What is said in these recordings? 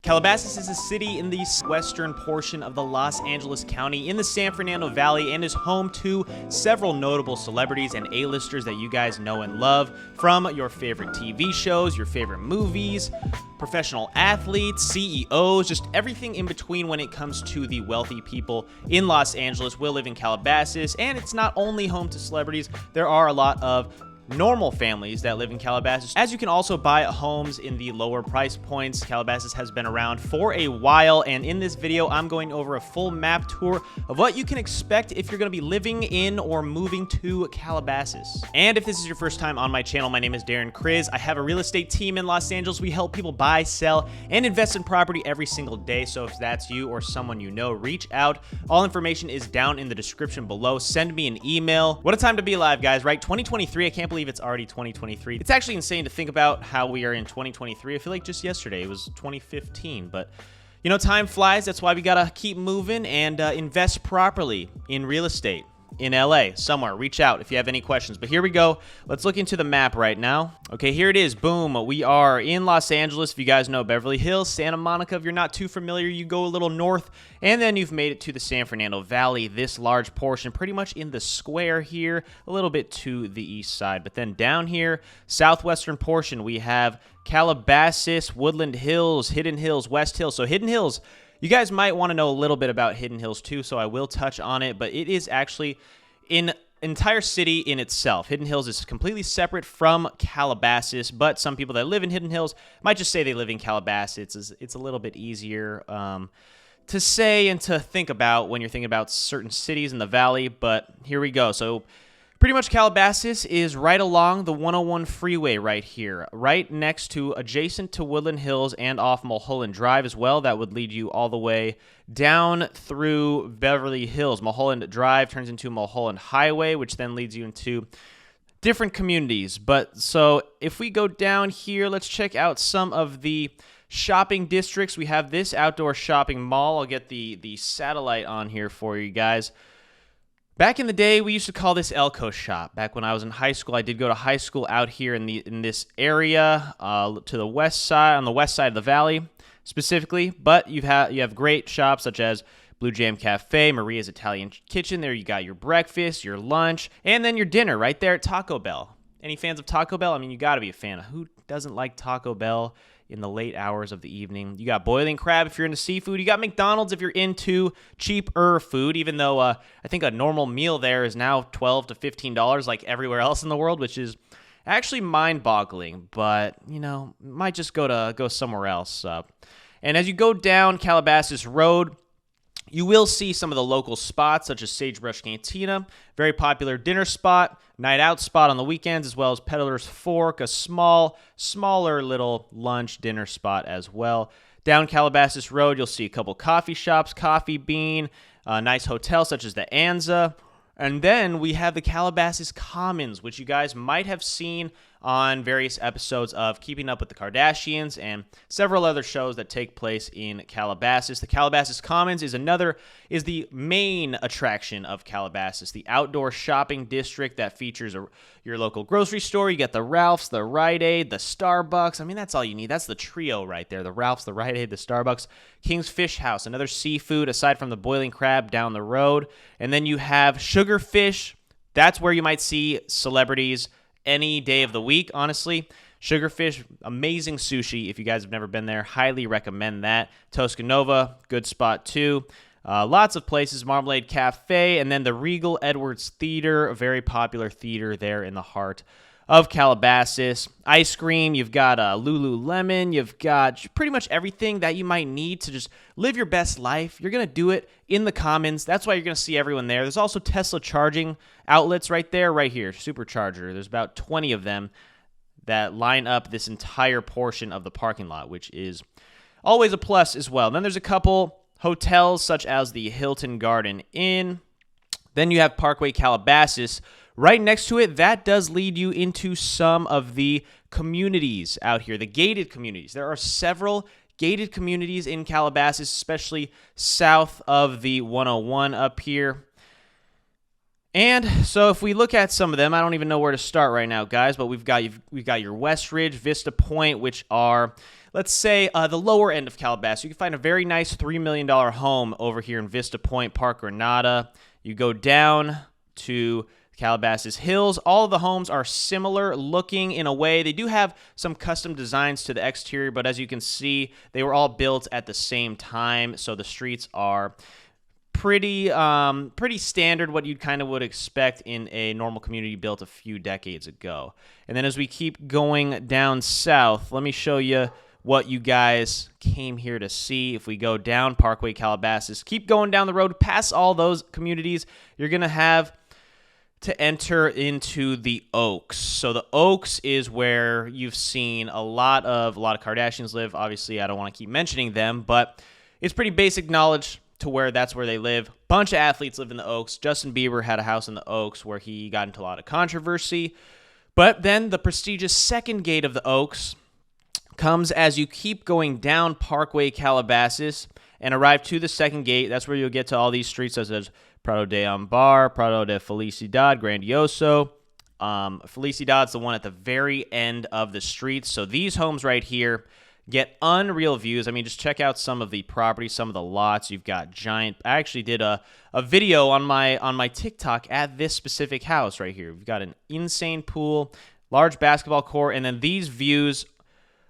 Calabasas is a city in the western portion of the Los Angeles County in the San Fernando Valley and is home to several notable celebrities and A-listers that you guys know and love, from your favorite TV shows, your favorite movies, professional athletes, CEOs, just everything in between when it comes to the wealthy people in Los Angeles will live in Calabasas. And it's not only home to celebrities, there are a lot of normal families that live in Calabasas, as you can also buy homes in the lower price points. Calabasas has been around for a while, and in this video I'm going over a full map tour of what you can expect if you're going to be living in or moving to Calabasas. And if this is your first time on my channel, my name is Darren Kriz. I have a real estate team in Los Angeles. We help people buy, sell, and invest in property every single day. So if that's you or someone you know, reach out. All information is down in the description below. Send me an email. What a time to be alive, guys, right? 2023, I can't believe it's already 2023. It's actually insane to think about how we are in 2023. I feel like just yesterday it was 2015, but you know, time flies. That's why we gotta keep moving and invest properly in real estate in LA somewhere. Reach out if you have any questions. But here we go. Let's look into the map right now. Okay, here it is. Boom. We are in Los Angeles. If you guys know Beverly Hills, Santa Monica, if you're not too familiar, you go a little north and then you've made it to the San Fernando Valley. This large portion pretty much in the square here, a little bit to the east side. But then down here, southwestern portion, we have Calabasas, Woodland Hills, Hidden Hills, West Hills. So Hidden Hills, you guys might want to know a little bit about Hidden Hills too, so I will touch on it, but it is actually an entire city in itself. Hidden Hills is completely separate from Calabasas, but some people that live in Hidden Hills might just say they live in Calabasas. It's a little bit easier to say and to think about when you're thinking about certain cities in the valley, but here we go. So pretty much Calabasas is right along the 101 freeway right here, right next to, adjacent to Woodland Hills and off Mulholland Drive as well. That would lead you all the way down through Beverly Hills. Mulholland Drive turns into Mulholland Highway, which then leads you into different communities. But so if we go down here, let's check out some of the shopping districts. We have this outdoor shopping mall. I'll get the satellite on here for you guys. Back in the day, we used to call this Elko Shop. Back when I was in high school, I did go to high school out here in this area to the west side, on the west side of the valley specifically. But you have great shops such as Blue Jam Cafe, Maria's Italian Kitchen. There you got your breakfast, your lunch, and then your dinner right there at Taco Bell. Any fans of Taco Bell? I mean, you got to be a fan. Who doesn't like Taco Bell in the late hours of the evening? You got boiling crab if you're into seafood. You got McDonald's if you're into cheaper food, even though I think a normal meal there is now $12 to $15 like everywhere else in the world, which is actually mind-boggling, but you know, might just go somewhere else. And as you go down Calabasas Road, you will see some of the local spots, such as Sagebrush Cantina, very popular dinner spot, night out spot on the weekends, as well as Peddler's Fork, a smaller little lunch dinner spot as well. Down Calabasas Road, you'll see a couple coffee shops, Coffee Bean, a nice hotel such as the Anza. And then we have the Calabasas Commons, which you guys might have seen on various episodes of Keeping Up with the Kardashians and several other shows that take place in Calabasas. The Calabasas Commons is the main attraction of Calabasas, the outdoor shopping district that features your local grocery store. You get the Ralph's, the Rite Aid, the Starbucks. I mean, that's all you need. That's the trio right there, the Ralph's, the Rite Aid, the Starbucks. King's Fish House, another seafood aside from the boiling crab down the road. And then you have Sugarfish. That's where you might see celebrities any day of the week, honestly. Sugarfish, amazing sushi. If you guys have never been there, highly recommend that. Toscanova, good spot too. Lots of places. Marmalade Cafe, and then the Regal Edwards Theater, a very popular theater there in the heart of Calabasas. Ice cream, you've got Lululemon, you've got pretty much everything that you might need to just live your best life. You're going to do it in the Commons. That's why you're going to see everyone there. There's also Tesla charging outlets right there, right here, Supercharger. There's about 20 of them that line up this entire portion of the parking lot, which is always a plus as well. Then there's a couple hotels such as the Hilton Garden Inn. Then you have Parkway Calabasas. Right next to it, that does lead you into some of the communities out here, the gated communities. There are several gated communities in Calabasas, especially south of the 101 up here. And so if we look at some of them, I don't even know where to start right now, guys, but we've got your West Ridge, Vista Point, which are, let's say, the lower end of Calabasas. You can find a very nice $3 million home over here in Vista Point, Park Granada. You go down to Calabasas Hills. All of the homes are similar looking in a way. They do have some custom designs to the exterior, but as you can see, they were all built at the same time, so the streets are pretty standard, what you kind of would expect in a normal community built a few decades ago. And then as we keep going down south, let me show you what you guys came here to see. If we go down Parkway Calabasas, keep going down the road past all those communities, you're going to have to enter into the Oaks. So the Oaks is where you've seen a lot of Kardashians live. Obviously, I don't want to keep mentioning them, but it's pretty basic knowledge to where that's where they live. Bunch of athletes live in the Oaks. Justin Bieber had a house in the Oaks where he got into a lot of controversy. But then the prestigious second gate of the Oaks comes as you keep going down Parkway Calabasas and arrive to the second gate. That's where you'll get to all these streets such as Prado de Ambar, Prado de Felicidad, Grandioso. Felicidad's the one at the very end of the street. So these homes right here get unreal views. I mean, just check out some of the properties, some of the lots. You've got giant. I actually did a video on my TikTok at this specific house right here. We've got an insane pool, large basketball court, and then these views.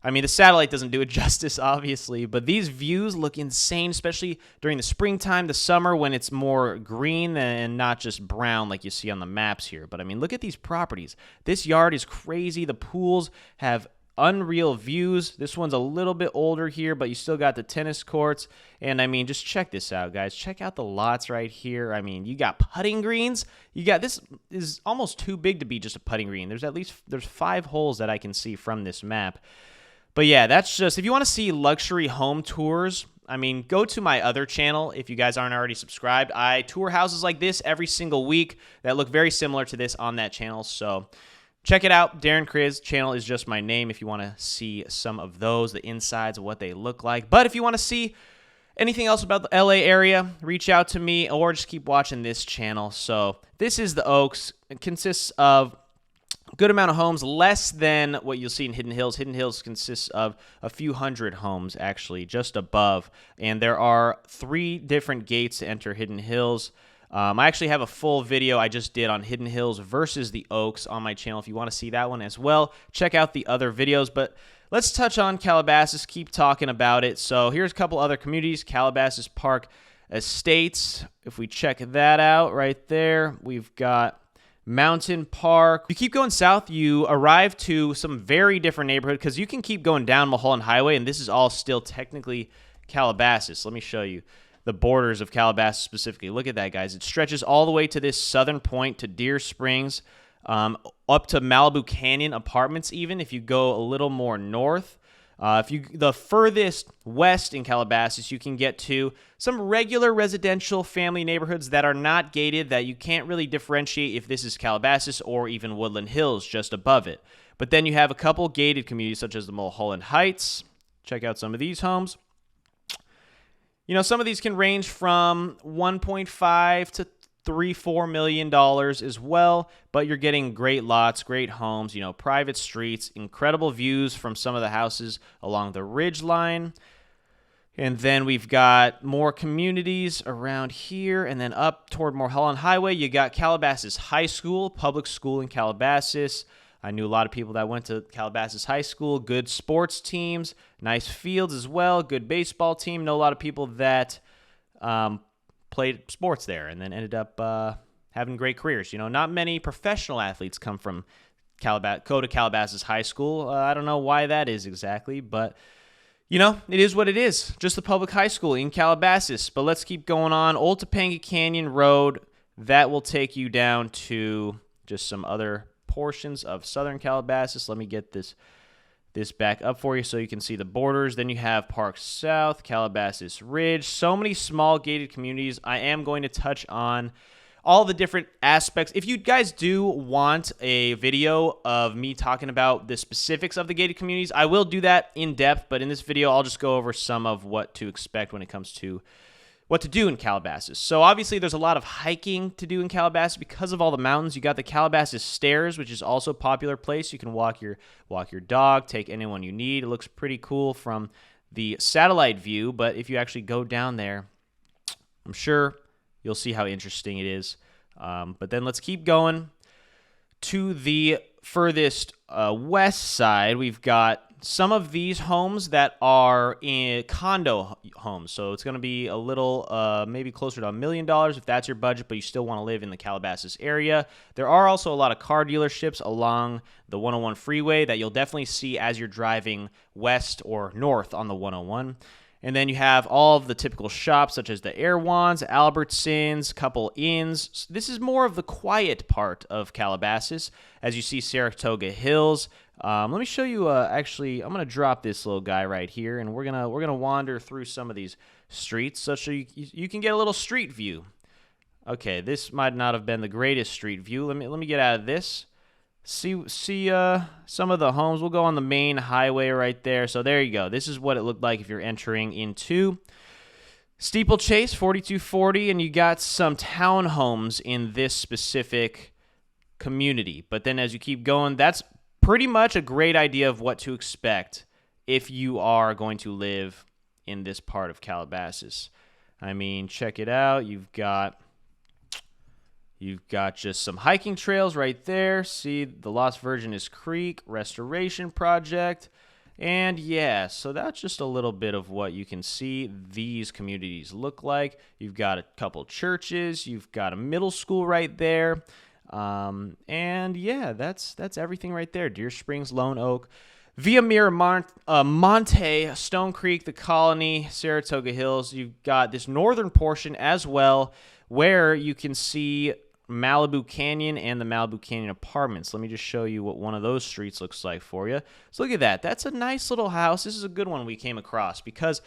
I mean, the satellite doesn't do it justice, obviously, but these views look insane, especially during the springtime, the summer, when it's more green and not just brown like you see on the maps here. But I mean, look at these properties. This yard is crazy. The pools have unreal views. This one's a little bit older here, but you still got the tennis courts. And I mean, just check this out, guys. Check out the lots right here. I mean, you got putting greens. You got, this is almost too big to be just a putting green. There's 5 holes that I can see from this map. But yeah, that's just, if you want to see luxury home tours, I mean, go to my other channel if you guys aren't already subscribed. I tour houses like this every single week that look very similar to this on that channel. So check it out. Darren Kriz channel is just my name if you want to see some of those, the insides of what they look like. But if you want to see anything else about the LA area, reach out to me or just keep watching this channel. So this is the Oaks. It consists of a good amount of homes, less than what you'll see in Hidden Hills. Hidden Hills consists of a few hundred homes, actually, just above. And there are 3 different gates to enter Hidden Hills. I actually have a full video I just did on Hidden Hills versus the Oaks on my channel. If you want to see that one as well, check out the other videos. But let's touch on Calabasas, keep talking about it. So here's a couple other communities. Calabasas Park Estates. If we check that out right there, we've got Mountain Park. You keep going south, you arrive to some very different neighborhood because you can keep going down Mulholland Highway, and this is all still technically Calabasas. Let me show you the borders of Calabasas specifically. Look at that, guys. It stretches all the way to this southern point to Deer Springs, up to Malibu Canyon Apartments even if you go a little more north. The furthest west in Calabasas, you can get to some regular residential family neighborhoods that are not gated, that you can't really differentiate if this is Calabasas or even Woodland Hills just above it. But then you have a couple gated communities such as the Mulholland Heights. Check out some of these homes. You know, some of these can range from $1.5 to $3-4 million as well, but you're getting great lots, great homes, you know, private streets, incredible views from some of the houses along the ridge line. And then we've got more communities around here, and then up toward Mulholland Highway, you got Calabasas High School, public school in Calabasas. I knew a lot of people that went to Calabasas High School, good sports teams, nice fields as well, good baseball team. Know a lot of people that played sports there and then ended up having great careers. You know, not many professional athletes come from go to Calabasas High School. I don't know why that is exactly, but, you know, it is what it is. Just a public high school in Calabasas. But let's keep going on. Old Topanga Canyon Road, that will take you down to just some other portions of southern Calabasas. Let me get this back up for you so you can see the borders. Then you have Park South, Calabasas Ridge, so many small gated communities. I am going to touch on all the different aspects. If you guys do want a video of me talking about the specifics of the gated communities, I will do that in depth, but in this video I'll just go over some of what to expect when it comes to what to do in Calabasas. So obviously there's a lot of hiking to do in Calabasas because of all the mountains. You got the Calabasas Stairs, which is also a popular place. You can walk your dog, take anyone you need. It looks pretty cool from the satellite view, but if you actually go down there, I'm sure you'll see how interesting it is. But then let's keep going to the furthest west side. We've got some of these homes that are in condo homes. So it's going to be a little, maybe closer to $1 million if that's your budget, but you still want to live in the Calabasas area. There are also a lot of car dealerships along the 101 freeway that you'll definitely see as you're driving west or north on the 101. And then you have all of the typical shops such as the Erewhons, Albertsons, couple inns. This is more of the quiet part of Calabasas as you see Saratoga Hills. Let me show you, actually, I'm going to drop this little guy right here, and we're gonna wander through some of these streets so you can get a little street view. Okay, this might not have been the greatest street view. Let me get out of this. See some of the homes. We'll go on the main highway right there. So there you go. This is what it looked like if you're entering into Steeplechase 4240, and you got some townhomes in this specific community. But then as you keep going, that's pretty much a great idea of what to expect if you are going to live in this part of Calabasas. I mean, check it out. You've got just some hiking trails right there. See the Las Virgenes Creek Restoration Project. And yeah, so that's just a little bit of what you can see these communities look like. You've got a couple churches. You've got a middle school right there. And yeah, that's everything right there. Deer Springs, Lone Oak, Villa Mira, Monte, Stone Creek, the Colony, Saratoga Hills. You've got this northern portion as well where you can see Malibu Canyon and the Malibu Canyon Apartments. Let me just show you what one of those streets looks like for you. So look at that. That's a nice little house. This is a good one we came across because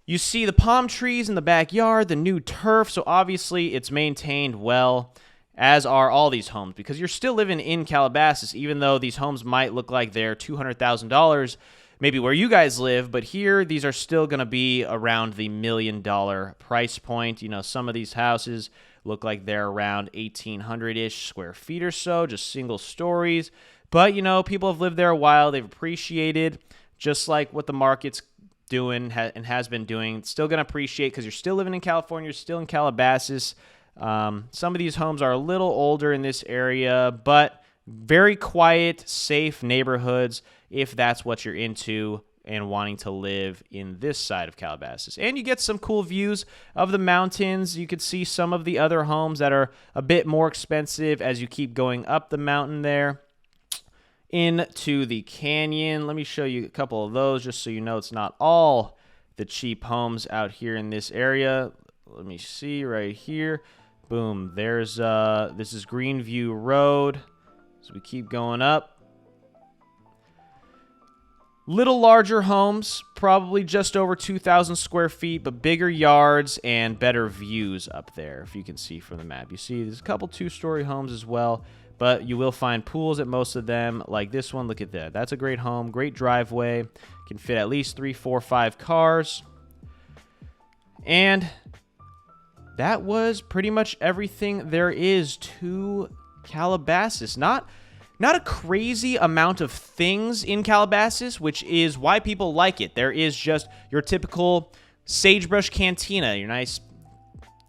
you see the palm trees in the backyard, the new turf. So obviously it's maintained well, as are all these homes, because you're still living in Calabasas, even though these homes might look like they're $200,000, maybe where you guys live, but here these are still going to be around the $1 million price point. You know, some of these houses look like they're around 1,800-ish square feet or so, just single stories. But, you know, people have lived there a while. They've appreciated, just like what the market's doing and has been doing. It's still going to appreciate because you're still living in California, you're still in Calabasas. Some of these homes are a little older in this area, but very quiet, safe neighborhoods if that's what you're into and wanting to live in this side of Calabasas. And you get some cool views of the mountains. You could see some of the other homes that are a bit more expensive as you keep going up the mountain there into the canyon. Let me show you a couple of those just so you know it's not all the cheap homes out here in this area. Let me see right here. Boom, there's this is Greenview Road. So we keep going up. Little larger homes, probably just over 2,000 square feet, but bigger yards and better views up there, if you can see from the map. You see there's a couple two-story homes as well, but you will find pools at most of them, like this one. Look at that. That's a great home, great driveway. Can fit at least 3, 4, 5 cars. And that was pretty much everything there is to Calabasas. Not a crazy amount of things in Calabasas, which is why people like it. There is just your typical Sagebrush Cantina, your nice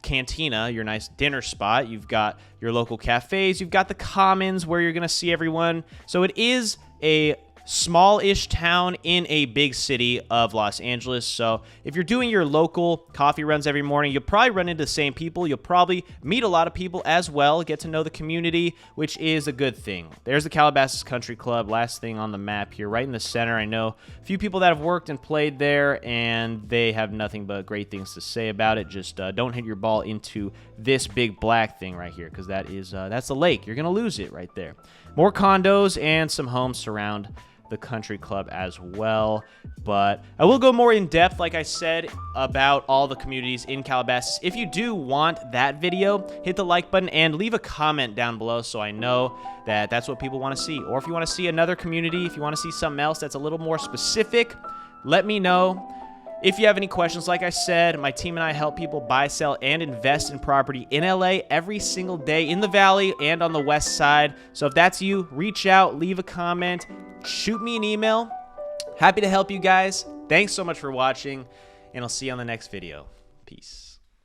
cantina, your nice dinner spot. You've got your local cafes. You've got the commons where you're going to see everyone. So it is a small-ish town in a big city of Los Angeles. So if you're doing your local coffee runs every morning, you'll probably run into the same people. You'll probably meet a lot of people as well, get to know the community, which is a good thing. There's the Calabasas Country Club, last thing on the map here, right in the center. I know a few people that have worked and played there, and they have nothing but great things to say about it. Just don't hit your ball into this big black thing right here, because that's the lake. You're going to lose it right there. More condos and some homes surround the country club as well, but I will go more in depth, like I said, about all the communities in Calabasas. If you do want that video, hit the like button and leave a comment down below so I know that that's what people want to see. Or if you want to see another community, if you want to see something else that's a little more specific, let me know. If you have any questions, like I said, my team and I help people buy, sell, and invest in property in LA every single day in the Valley and on the West Side. So if that's you, reach out, leave a comment, shoot me an email. Happy to help you guys. Thanks so much for watching, and I'll see you on the next video. Peace.